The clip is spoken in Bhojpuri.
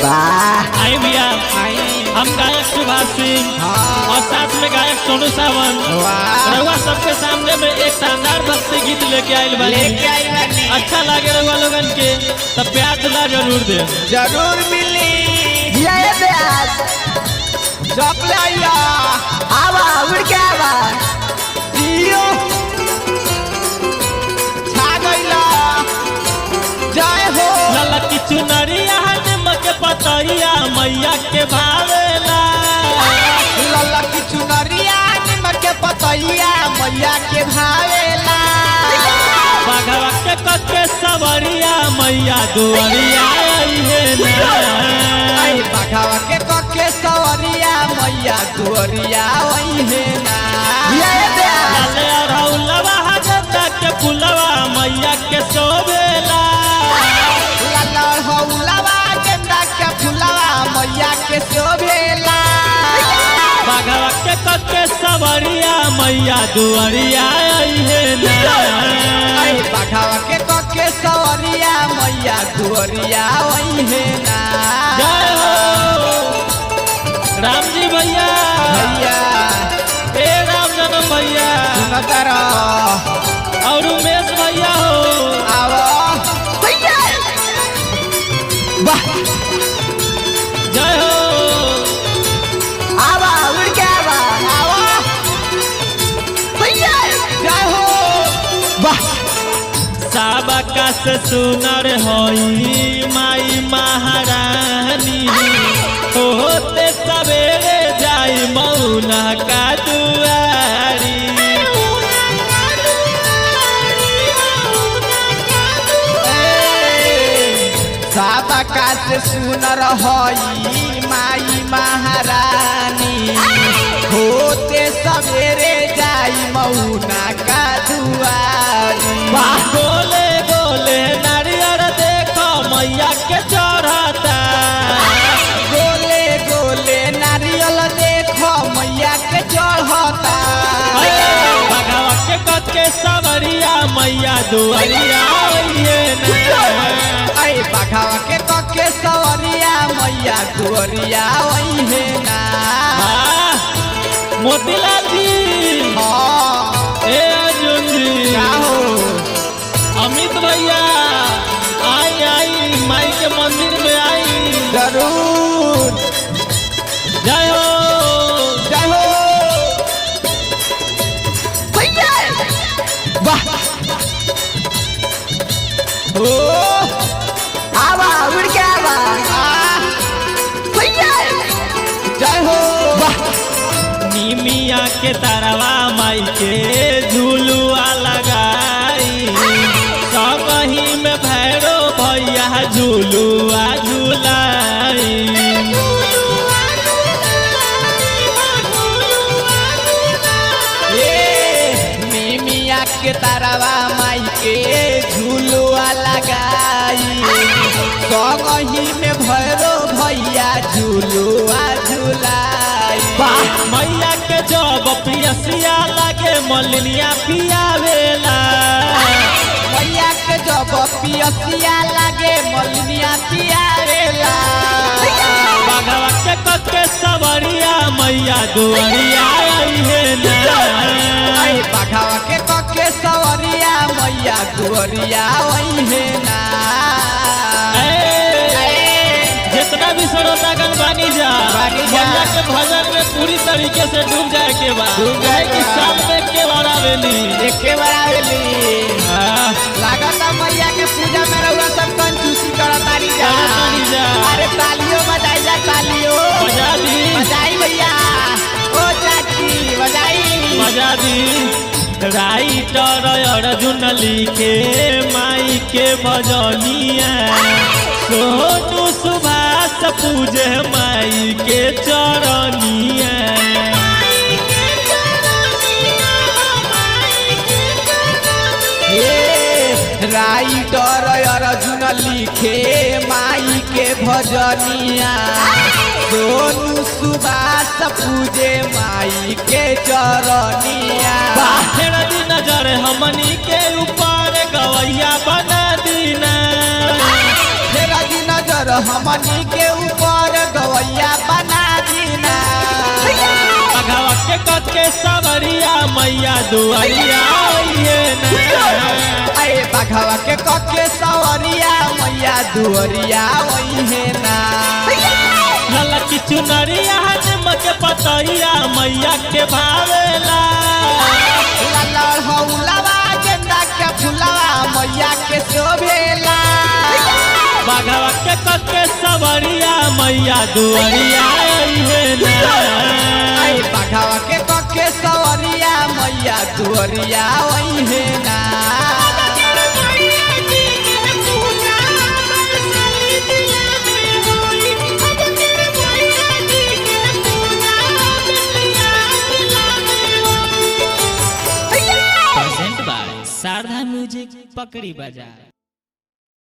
आई भैया हम गायक सुभाष सिंह और साथ में गायक सोनू सावन रउआ सबके सामने में एक शानदार भक्ति गीत लेके आइल बानी। अच्छा लागे रउआ लोगन के तो प्यार दिला जरूर दे, जरूर मिली। आवा उड़ के आवा जियो छा गइला जय हो। लाला की चुनरिया निमक पतरिया मैया के भावेला, लाला की चुनरिया निमक पतैया मैया के भावेला। बाघवा के कके सवरिया मैया दुआरिया आइहे ना, बाघवा के कके सवरिया मैया दुआरिया आइहे ना। लाले अरहुलवा हजता के फुलवा मैया के शोभेला, लाला अरहुलवा गेंदा के फुलवा मैया के शोभेला। बाघवा के कके सवरिया मैया दुआरिया आइहे ना, बाघवा के कके सवरिया मैया दुआरिया आइहे ना। जय हो राम जी भैया भैया ए राम जन्म भैया सुनतर और उमेश भैया हो आवो भैया वाह जय हो। आवा उड़ के आवा आवा भैया जय हो। वाह साबका से सुनर होई माई महारानी, होते सवेरे जाई मौना का दुआरी। साबका से सुनर होई माई महारानी, होते सवेरे जाई मौना का दुआरी। गोले गोले नारियर देखो मैया के चढ़ता, गोले गोले नारियल देखो मैया के चढ़ता। भगवा के कके सवरिया मैया दुआरिया आइहे ना, बाघवा के कके सवरिया मैया दुआरिया आइहे ना। मोतीलाल जी ए अर्जुन जी हो अमित भैया आई आई माई के मंदिर में आई जरूर जय हो जय हो भैया वाह ओ आवा उड़ के आवा भैया जय हो। वाह निमिया के तरवा माई के झूलुआ लगाई, सबही में भैरो भैया झूलुआ झूलाई। निमिया के तरवा माई के झूलुआ लगाई, सबही में भैरो भैया झूलुआ झूलाई। मैया के जब पियसिया लागे मलिनिया पियावेला, मैया के जब पियसिया लागे मलिनिया पियावेला। बाघवा के कके सवरिया मैया दुआरिया आइहे ना, बाघवा के कके सवरिया मैया दुआरिया आइहे ना। जितना भी श्रोतागण बानी जा मैया के भजन में पूरी तरीके से डूब जाए के बाद कि साल में के बार आवेली एके बार आवेली। लागत मैया के पूजा में रउआ सब कंजूसी करतानी जा। अरे तालियों बजाई जा तालियों बजा दी बजाई भैया ओ चाची बजाई बजा दी। राइटर अर्जुन लिखे माई के भजनिया, सोनू सुभाष पूजे माई के चरनिया। राइटर अर्जुन लिखे माई के भजनिया, सोनू सुभाष पूजे माई के चरनिया। नजर हमनी के ऊपर गवैया बना दीना, नजर नजर हमनी के ऊपर गवैया बना दीना बघवा के कके सवरिया मैया दुआरिया आइए ना अरे बघवा के कके सवरिया मैया दुआरिया आइए ना ललकी चुनरिया निमक पतरिया मैया के भावेला ललड़ हौलवा गेंदा के फुलवा मैया के शोभेला बघवा के कके सवरिया मैया दुआरिया आइए ना बघवा के कके सवरिया मैया दुआरिया आइए ना शारदा म्यूजिक पकड़ी बाजार।